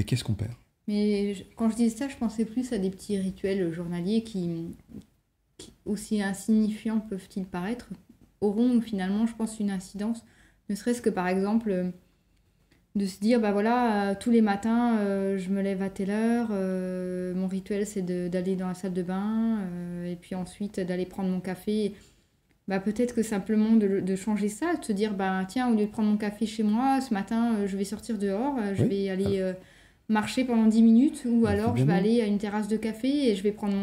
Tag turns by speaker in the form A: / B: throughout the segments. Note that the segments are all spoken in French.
A: Mais qu'est-ce qu'on perd?
B: Mais quand je disais ça, je pensais plus à des petits rituels journaliers qui, aussi insignifiants peuvent-ils paraître, auront finalement, je pense, une incidence. Ne serait-ce que par exemple, de se dire, bah voilà, tous les matins, je me lève à telle heure, mon rituel c'est d'aller dans la salle de bain, et puis ensuite d'aller prendre mon café. Bah, peut-être que simplement de changer ça, de se dire, bah tiens, au lieu de prendre mon café chez moi, ce matin, je vais sortir dehors, je
A: Oui,
B: vais aller marcher pendant 10 minutes, ou
A: il faut
B: alors
A: bien
B: je vais
A: mieux.
B: aller à une terrasse de café et je vais prendre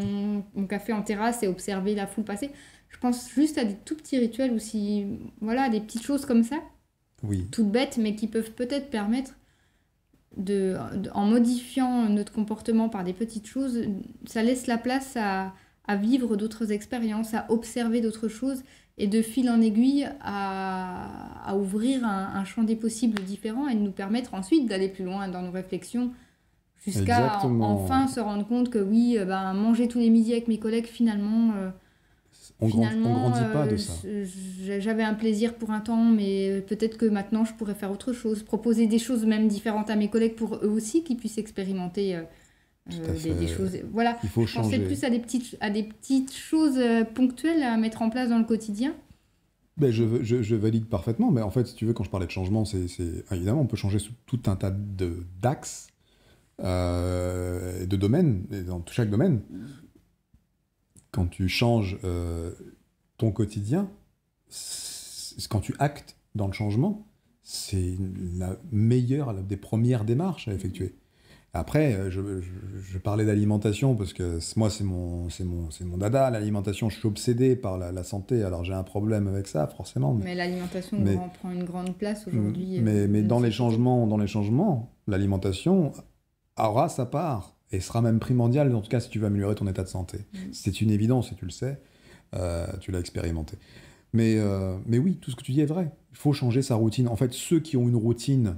B: mon café en terrasse et observer la foule passer. Je pense juste à des tout petits rituels aussi, voilà, des petites choses comme ça,
A: Oui,
B: toutes bêtes, mais qui peuvent peut-être permettre en modifiant notre comportement par des petites choses, ça laisse la place à vivre d'autres expériences, à observer d'autres choses, et de fil en aiguille à ouvrir un champ des possibles différent et de nous permettre ensuite d'aller plus loin dans nos réflexions jusqu'à
A: exactement.
B: enfin se rendre compte que oui, ben, manger tous les midis avec mes collègues,
A: On
B: finalement,
A: grandit pas de ça.
B: j'avais un plaisir pour un temps, mais peut-être que maintenant je pourrais faire autre chose, proposer des choses même différentes à mes collègues pour eux aussi qu'ils puissent expérimenter
A: Tout à
B: des
A: fait.
B: choses. Voilà,
A: Il faut
B: je pensais
A: changer.
B: plus à des petites choses ponctuelles à mettre en place dans le quotidien.
A: Ben, je valide parfaitement, mais en fait, si tu veux, quand je parlais de changement, évidemment, on peut changer sous tout un tas d'axes, de domaines, et dans chaque domaine. Quand tu changes ton quotidien, quand tu actes dans le changement, c'est la meilleure, la des premières démarches à effectuer. Après, je parlais d'alimentation parce que moi, c'est mon dada, l'alimentation. Je suis obsédé par la santé, alors j'ai un problème avec ça, forcément.
B: Mais l'alimentation
A: Mais,
B: prend une grande place aujourd'hui
A: mais
B: de notre société.
A: dans les changements, l'alimentation aura sa part et sera même primordiale, en tout cas, si tu veux améliorer ton état de santé. C'est une évidence, et tu le sais, tu l'as expérimenté. Mais oui, tout ce que tu dis est vrai. Il faut changer sa routine. En fait, ceux qui ont une routine,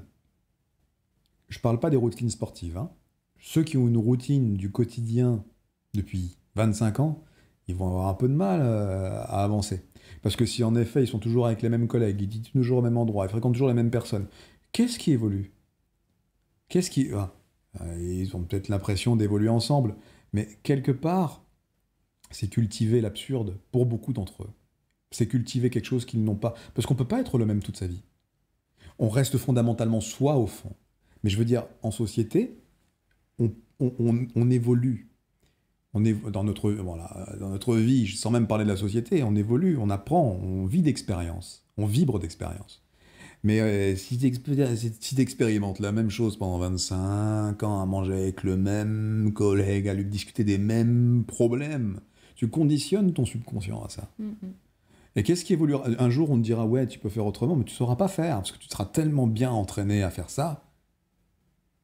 A: je parle pas des routines sportives, hein. Ceux qui ont une routine du quotidien depuis 25 ans, ils vont avoir un peu de mal à avancer. Parce que si en effet ils sont toujours avec les mêmes collègues, ils disent toujours au même endroit, ils fréquentent toujours les mêmes personnes, qu'est-ce qui évolue? Qu'est-ce qui... ah, ils ont peut-être l'impression d'évoluer ensemble, mais quelque part, c'est cultiver l'absurde pour beaucoup d'entre eux. C'est cultiver quelque chose qu'ils n'ont pas. Parce qu'on ne peut pas être le même toute sa vie. On reste fondamentalement soi au fond. Mais je veux dire, en société, on évolue. On est dans notre vie, sans même parler de la société, on évolue, on apprend, on vit d'expérience, on vibre d'expérience. Mais si tu expérimentes la même chose pendant 25 ans, à manger avec le même collègue, à lui discuter des mêmes problèmes, tu conditionnes ton subconscient à ça.
B: Mm.
A: Et qu'est-ce qui évoluera? Un jour, on te dira, ouais, tu peux faire autrement, mais tu ne sauras pas faire, parce que tu seras tellement bien entraîné à faire ça.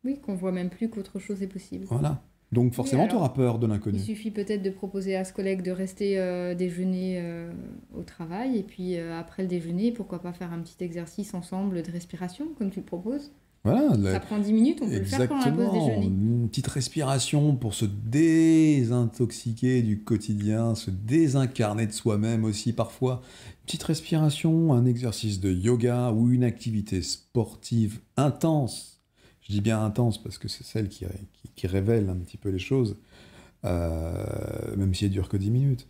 B: Oui, qu'on voit même plus qu'autre chose est possible.
A: Voilà. Donc
B: Oui,
A: forcément, tu
B: alors,
A: auras peur de
B: il
A: l'inconnu.
B: suffit peut-être de proposer à ce collègue de rester déjeuner au travail, et puis après le déjeuner, pourquoi pas faire un petit exercice ensemble de respiration, comme tu le proposes.
A: Voilà,
B: Ça prend 10 minutes, on peut le faire pendant la pause
A: exactement.
B: déjeuner.
A: Une petite respiration pour se désintoxiquer du quotidien, se désincarner de soi-même aussi parfois. Une petite respiration, un exercice de yoga ou une activité sportive intense. Je dis bien intense parce que c'est celle qui révèle un petit peu les choses, même si elle dure que 10 minutes.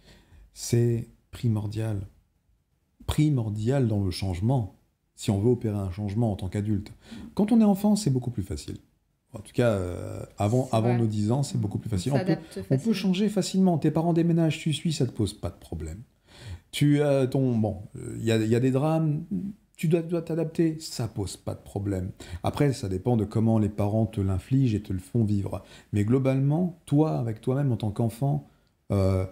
A: C'est primordial. Primordial dans le changement, si on veut opérer un changement en tant qu'adulte. Quand on est enfant, c'est beaucoup plus facile. En tout cas,
B: C'est
A: avant
B: vrai.
A: nos 10 ans, c'est beaucoup plus
B: On
A: facile.
B: s'adapte
A: On peut
B: facilement.
A: changer facilement. Tes parents déménagent, tu suis, ça te pose pas de problème. Tu bon, il y a des drames, tu dois t'adapter, ça pose pas de problème. Après, ça dépend de comment les parents te l'infligent et te le font vivre. Mais globalement, toi, avec toi-même en tant qu'enfant, euh,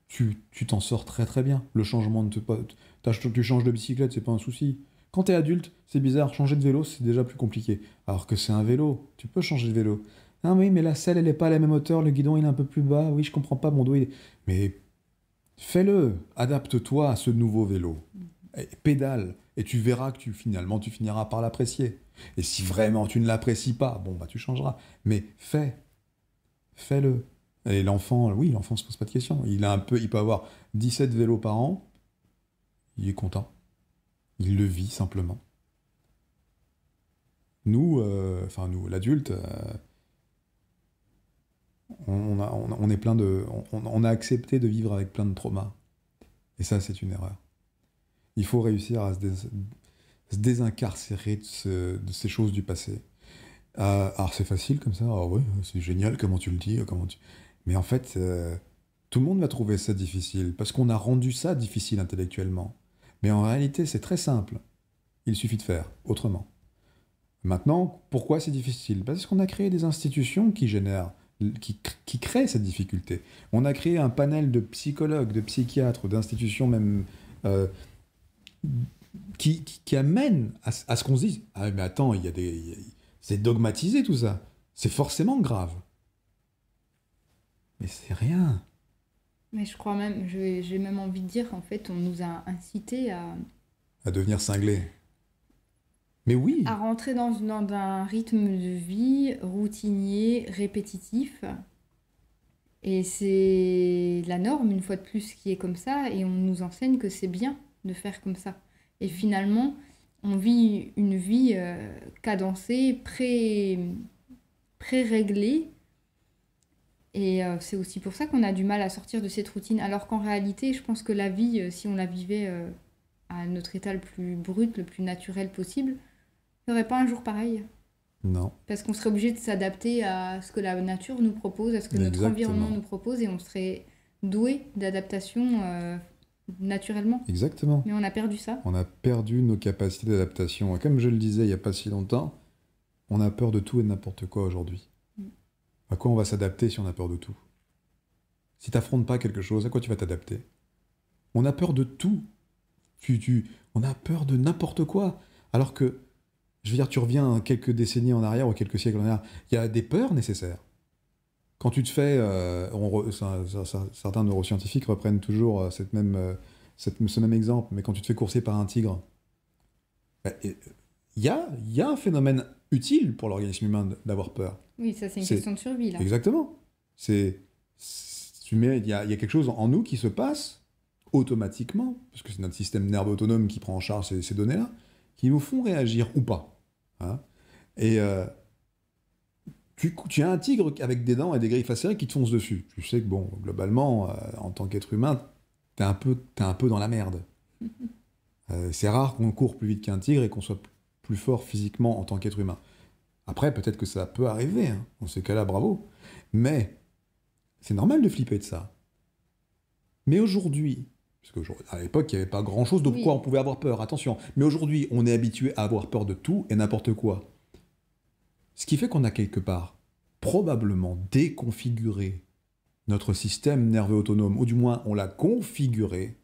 A: tu t'en sors très très bien. Le changement ne te pas, tu changes de bicyclette, c'est pas un souci. Quand t'es adulte, c'est bizarre, changer de vélo, c'est déjà plus compliqué. Alors que c'est un vélo, tu peux changer de vélo. Ah oui, mais la selle, elle est pas à la même hauteur, le guidon, il est un peu plus bas. Oui, je comprends pas, mon dos, il est... Mais fais-le, adapte-toi à ce nouveau vélo. Et pédale, et tu verras que finalement, tu finiras par l'apprécier. Et si vraiment tu ne l'apprécies pas, bon, bah tu changeras. Mais fais-le. Et l'enfant, oui, l'enfant se pose pas de questions. Il peut avoir 17 vélos par an, il est content. Il le vit simplement. Nous, l'adulte, on est plein de, on a accepté de vivre avec plein de traumas. Et ça, c'est une erreur. Il faut réussir à se désincarcérer de ces choses du passé. Alors c'est facile comme ça, ah ouais, c'est génial, comment tu le dis, Mais en fait, tout le monde va trouver ça difficile, parce qu'on a rendu ça difficile intellectuellement. Mais en réalité, c'est très simple. Il suffit de faire autrement. Maintenant, pourquoi c'est difficile? Parce qu'on a créé des institutions qui créent cette difficulté. On a créé un panel de psychologues, de psychiatres, d'institutions même, qui amènent à ce qu'on se dise, ah mais attends, c'est dogmatisé tout ça. C'est forcément grave. Mais c'est rien.
B: Mais je crois même, j'ai même envie de dire, en fait, on nous a incités
A: À devenir cinglé. Mais oui.
B: à rentrer dans un rythme de vie routinier, répétitif. Et c'est la norme, une fois de plus, qui est comme ça. Et on nous enseigne que c'est bien de faire comme ça. Et finalement, on vit une vie cadencée, pré-réglée. Et c'est aussi pour ça qu'on a du mal à sortir de cette routine. Alors qu'en réalité, je pense que la vie, si on la vivait à notre état le plus brut, le plus naturel possible, il n'y aurait pas un jour pareil.
A: Non.
B: Parce qu'on serait obligé de s'adapter à ce que la nature nous propose, à ce que notre environnement nous propose, et on serait doué d'adaptation naturellement.
A: Exactement.
B: Mais on a perdu ça.
A: On a perdu nos capacités d'adaptation. Et comme je le disais il n'y a pas si longtemps, on a peur de tout et de n'importe quoi aujourd'hui. À quoi on va s'adapter si on a peur de tout? Si tu n'affrontes pas quelque chose, à quoi tu vas t'adapter? On a peur de tout. On a peur de n'importe quoi. Alors que, je veux dire, tu reviens quelques décennies en arrière ou quelques siècles en arrière, il y a des peurs nécessaires. Quand tu te fais... certains neuroscientifiques reprennent toujours ce même exemple, mais quand tu te fais courser par un tigre, il y a un phénomène utile pour l'organisme humain d'avoir peur.
B: Oui, ça c'est une question de survie là.
A: Exactement. Il y a quelque chose en nous qui se passe automatiquement, parce que c'est notre système nerveux autonome qui prend en charge ces données-là, qui nous font réagir ou pas. Hein. Et tu as un tigre avec des dents et des griffes acérées qui te foncent dessus. Tu sais que, bon, globalement, en tant qu'être humain, t'es un peu dans la merde. C'est rare qu'on court plus vite qu'un tigre et qu'on soit plus fort physiquement en tant qu'être humain. Après, peut-être que ça peut arriver, hein. Dans ces cas-là, bravo. Mais c'est normal de flipper de ça. Mais aujourd'hui, parce qu'à l'époque, il n'y avait pas grand-chose de quoi on pouvait avoir peur, attention. Mais aujourd'hui, on est habitué à avoir peur de tout et n'importe quoi. Ce qui fait qu'on a quelque part probablement déconfiguré notre système nerveux autonome, ou du moins on l'a configuré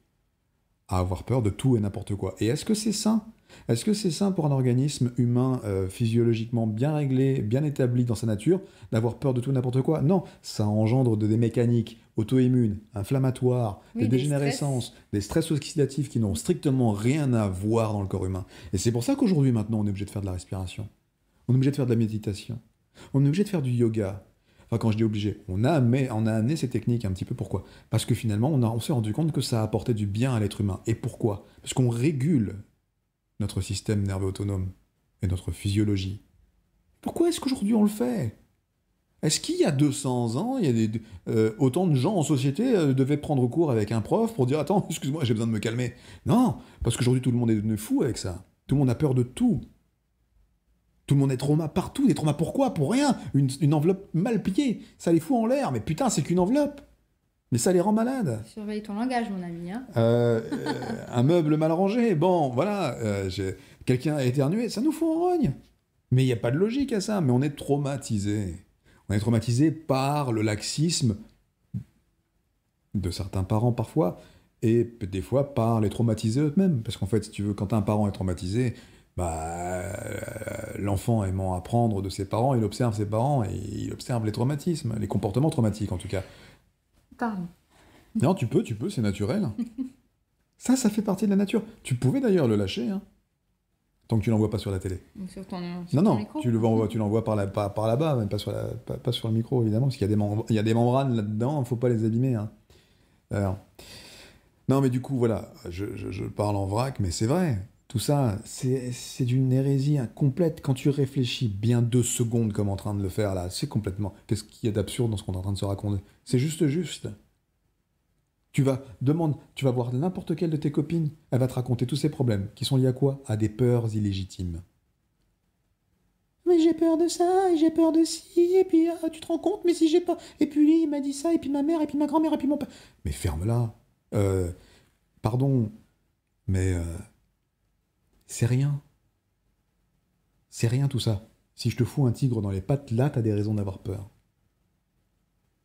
A: à avoir peur de tout et n'importe quoi. Et est-ce que c'est sain ? Est-ce que c'est sain pour un organisme humain physiologiquement bien réglé, bien établi dans sa nature, d'avoir peur de tout et n'importe quoi? Non, ça engendre des mécaniques auto-immunes, inflammatoires, des dégénérescences, des stress oxydatifs qui n'ont strictement rien à voir dans le corps humain. Et c'est pour ça qu'aujourd'hui, maintenant, on est obligé de faire de la respiration. On est obligé de faire de la méditation. On est obligé de faire du yoga. Enfin, quand je dis obligé, on a amené ces techniques un petit peu. Pourquoi? Parce que finalement, on s'est rendu compte que ça apportait du bien à l'être humain. Et pourquoi? Parce qu'on régule notre système nerveux autonome et notre physiologie. Pourquoi est-ce qu'aujourd'hui on le fait? Est-ce qu'il y a 200 ans, il y a autant de gens en société devaient prendre cours avec un prof pour dire « Attends, excuse-moi, j'ai besoin de me calmer ». Non, parce qu'aujourd'hui tout le monde est devenu fou avec ça. Tout le monde a peur de tout. Tout le monde est trauma partout. Des traumas pourquoi? Pour rien. Une enveloppe mal pliée, ça les fout en l'air. Mais putain, c'est qu'une enveloppe. Mais ça les rend malades.
B: Surveille ton langage, mon ami. Hein.
A: Un meuble mal rangé, bon, voilà, quelqu'un a éternué, ça nous fout en rogne. Mais il n'y a pas de logique à ça, mais on est traumatisé. On est traumatisé par le laxisme de certains parents parfois, et des fois par les traumatisés eux-mêmes. Parce qu'en fait, si tu veux, quand un parent est traumatisé, l'enfant aimant apprendre de ses parents, il observe ses parents et il observe les traumatismes, les comportements traumatiques en tout cas.
B: Pardon.
A: Non, tu peux, c'est naturel. Ça fait partie de la nature. Tu pouvais d'ailleurs le lâcher, hein, tant que tu l'envoies pas sur la télé.
B: Sur ton
A: micro. Tu l'envoies par là-bas, mais pas sur le micro, évidemment, parce qu'il y a des membranes là-dedans, il ne faut pas les abîmer. Hein. Alors, non, mais du coup, voilà, je parle en vrac, mais c'est vrai. Tout ça, c'est d'une hérésie complète. Quand tu réfléchis bien 2 secondes comme en train de le faire là, c'est complètement... Qu'est-ce qu'il y a d'absurde dans ce qu'on est en train de se raconter? C'est juste. Tu vas voir n'importe quelle de tes copines, elle va te raconter tous ses problèmes, qui sont liés à quoi? À des peurs illégitimes. Mais j'ai peur de ça, et j'ai peur de ci, et puis tu te rends compte, mais si j'ai pas... Et puis lui, il m'a dit ça, et puis ma mère, et puis ma grand-mère, et puis mon père... Mais ferme-la. Pardon, mais c'est rien. C'est rien tout ça. Si je te fous un tigre dans les pattes, là, t'as des raisons d'avoir peur.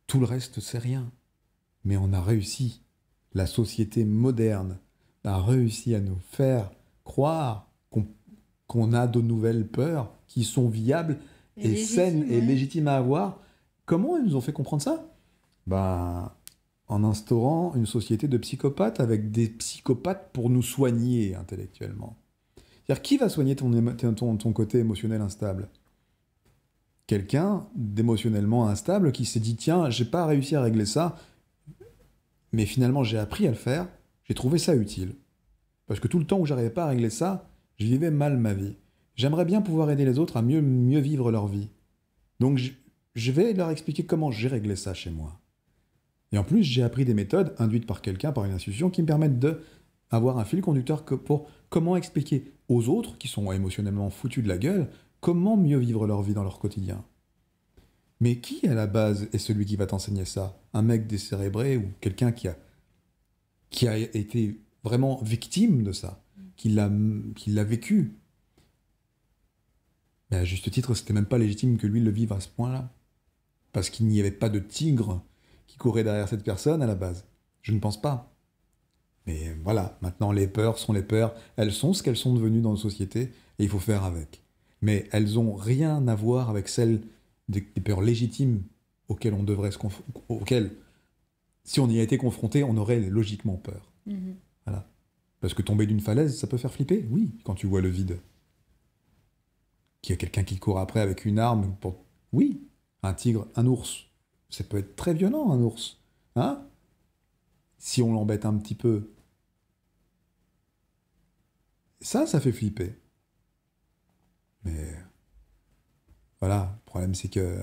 A: Tout le reste, c'est rien. Mais on a réussi. La société moderne a réussi à nous faire croire qu'on a de nouvelles peurs qui sont viables et saines et légitimes à avoir. Comment ils nous ont fait comprendre ça? Ben, en instaurant une société de psychopathes avec des psychopathes pour nous soigner intellectuellement. C'est-à-dire, qui va soigner ton côté émotionnel instable? Quelqu'un d'émotionnellement instable qui s'est dit, tiens, j'ai pas réussi à régler ça, mais finalement j'ai appris à le faire, j'ai trouvé ça utile. Parce que tout le temps où j'arrivais pas à régler ça, je vivais mal ma vie. J'aimerais bien pouvoir aider les autres à mieux vivre leur vie. Donc je vais leur expliquer comment j'ai réglé ça chez moi. Et en plus, j'ai appris des méthodes induites par quelqu'un, par une institution, qui me permettent d'avoir un fil conducteur pour comment expliquer aux autres, qui sont émotionnellement foutus de la gueule, comment mieux vivre leur vie dans leur quotidien. Mais qui, à la base, est celui qui va t'enseigner ça? Un mec décérébré ou quelqu'un qui a été vraiment victime de ça, qui l'a vécu? Mais à juste titre, c'était même pas légitime que lui le vive à ce point-là. Parce qu'il n'y avait pas de tigre qui courait derrière cette personne à la base. Je ne pense pas. Mais voilà, maintenant les peurs sont les peurs, elles sont ce qu'elles sont devenues dans nos sociétés, et il faut faire avec. Mais elles n'ont rien à voir avec celles des peurs légitimes auxquelles on devrait auxquelles, si on y a été confronté, on aurait logiquement peur.
B: Mhm.
A: Voilà. Parce que tomber d'une falaise, ça peut faire flipper, oui, quand tu vois le vide. Qu'il y a quelqu'un qui court après avec une arme pour... Oui, un tigre, un ours. Ça peut être très violent, un ours. Hein? Si on l'embête un petit peu. Ça fait flipper. Mais... Voilà, le problème c'est que...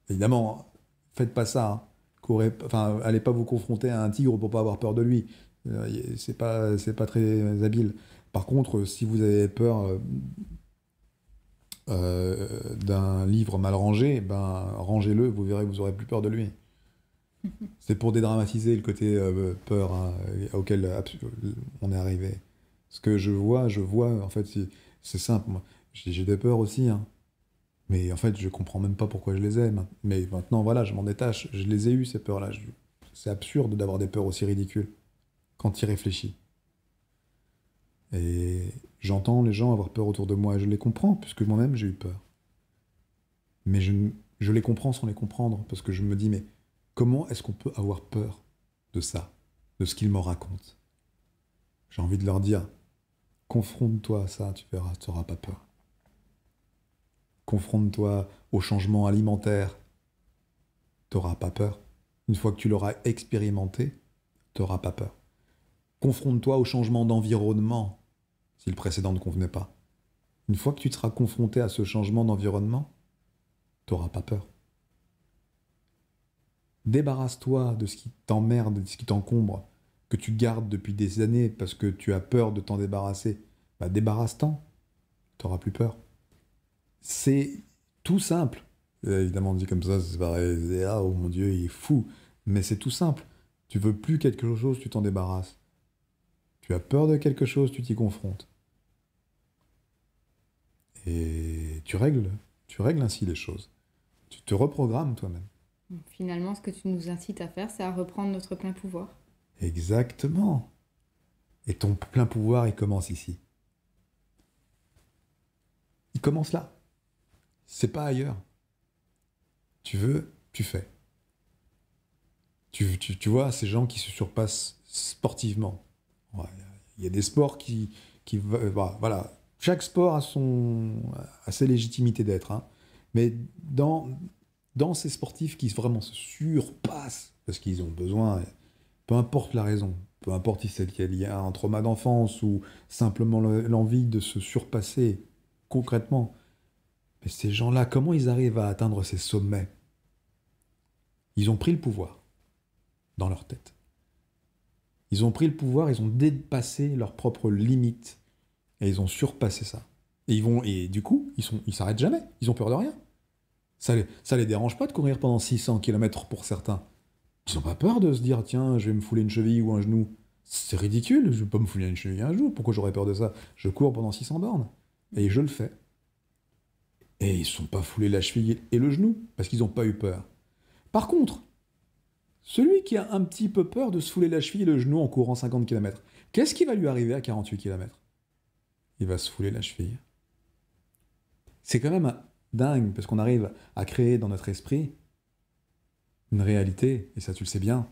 A: évidemment, faites pas ça. Hein. Allez pas vous confronter à un tigre pour pas avoir peur de lui. C'est pas très habile. Par contre, si vous avez peur d'un livre mal rangé, ben rangez-le, vous verrez que vous aurez plus peur de lui. C'est pour dédramatiser le côté peur auquel on est arrivé. Ce que je vois, en fait, c'est simple. Moi, j'ai des peurs aussi, hein. Mais en fait, je comprends même pas pourquoi je les ai. Mais maintenant, voilà, je m'en détache. Je les ai eues, ces peurs-là. C'est absurde d'avoir des peurs aussi ridicules quand tu y réfléchis. Et j'entends les gens avoir peur autour de moi et je les comprends, puisque moi-même j'ai eu peur. Mais je les comprends sans les comprendre, parce que je me dis, mais comment est-ce qu'on peut avoir peur de ça, de ce qu'ils me racontent? J'ai envie de leur dire, confronte-toi à ça, tu verras, tu n'auras pas peur. Confronte-toi au changement alimentaire, tu n'auras pas peur. Une fois que tu l'auras expérimenté, tu n'auras pas peur. Confronte-toi au changement d'environnement, si le précédent ne convenait pas. Une fois que tu te seras confronté à ce changement d'environnement, tu n'auras pas peur. Débarrasse-toi de ce qui t'emmerde, de ce qui t'encombre, que tu gardes depuis des années parce que tu as peur de t'en débarrasser. Bah, débarrasse-t'en, tu n'auras plus peur. C'est tout simple. Évidemment, dit comme ça, c'est pareil. Ah, oh mon Dieu, il est fou. Mais c'est tout simple. Tu veux plus quelque chose, tu t'en débarrasses. Tu as peur de quelque chose, tu t'y confrontes. Et tu règles ainsi les choses. Tu te reprogrammes toi-même.
B: Finalement, ce que tu nous incites à faire, c'est à reprendre notre plein pouvoir.
A: Exactement. Et ton plein pouvoir, il commence ici. Il commence là. C'est pas ailleurs. Tu veux, tu fais. Tu vois, ces gens qui se surpassent sportivement. Il y a des sports qui voilà. Chaque sport a ses légitimités d'être. Hein. Mais dans ces sportifs qui vraiment se surpassent, parce qu'ils ont besoin, peu importe la raison, peu importe si c'est qu'il y a un trauma d'enfance ou simplement l'envie de se surpasser concrètement. Mais ces gens-là, comment ils arrivent à atteindre ces sommets? Ils ont pris le pouvoir dans leur tête. Ils ont pris le pouvoir, ils ont dépassé leurs propres limites et ils ont surpassé ça. Et du coup, ils s'arrêtent jamais. Ils ont peur de rien. Ça les dérange pas de courir pendant 600 km pour certains. Ils n'ont pas peur de se dire, tiens, je vais me fouler une cheville ou un genou. C'est ridicule, je ne vais pas me fouler une cheville un genou. Pourquoi j'aurais peur de ça? Je cours pendant 600 bornes. Et je le fais. Et ils ne sont pas foulés la cheville et le genou, parce qu'ils n'ont pas eu peur. Par contre, celui qui a un petit peu peur de se fouler la cheville et le genou en courant 50 km, qu'est-ce qui va lui arriver à 48 km? Il va se fouler la cheville. C'est quand même dingue, parce qu'on arrive à créer dans notre esprit une réalité, et ça tu le sais bien,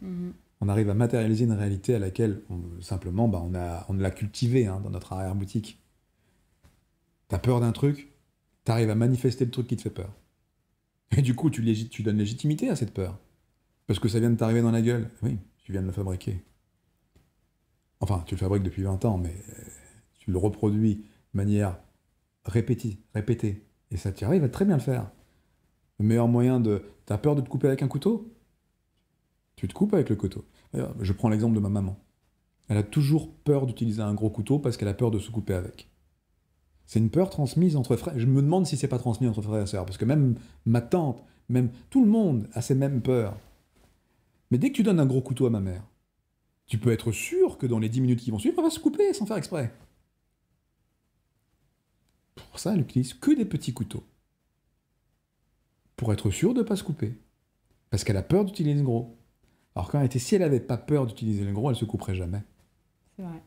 A: on arrive à matérialiser une réalité à laquelle simplement on l'a cultivée dans notre arrière-boutique. T'as peur d'un truc, t'arrives à manifester le truc qui te fait peur. Et du coup, tu donnes légitimité à cette peur. Parce que ça vient de t'arriver dans la gueule. Oui, tu viens de le fabriquer. Enfin, tu le fabriques depuis 20 ans, mais tu le reproduis de manière répétée. Et ça t'y arrive à très bien le faire. Le meilleur moyen T'as peur de te couper avec un couteau? Tu te coupes avec le couteau. D'ailleurs, je prends l'exemple de ma maman. Elle a toujours peur d'utiliser un gros couteau parce qu'elle a peur de se couper avec. C'est une peur transmise entre frères. Je me demande si c'est pas transmis entre frères et sœurs, parce que même ma tante, même tout le monde a ces mêmes peurs. Mais dès que tu donnes un gros couteau à ma mère, tu peux être sûr que dans les 10 minutes qui vont suivre, elle va se couper sans faire exprès. Pour ça, elle n'utilise que des petits couteaux. Pour être sûre de ne pas se couper. Parce qu'elle a peur d'utiliser le gros. Alors qu'en réalité, si elle n'avait pas peur d'utiliser le gros, elle ne se couperait jamais.
B: C'est vrai.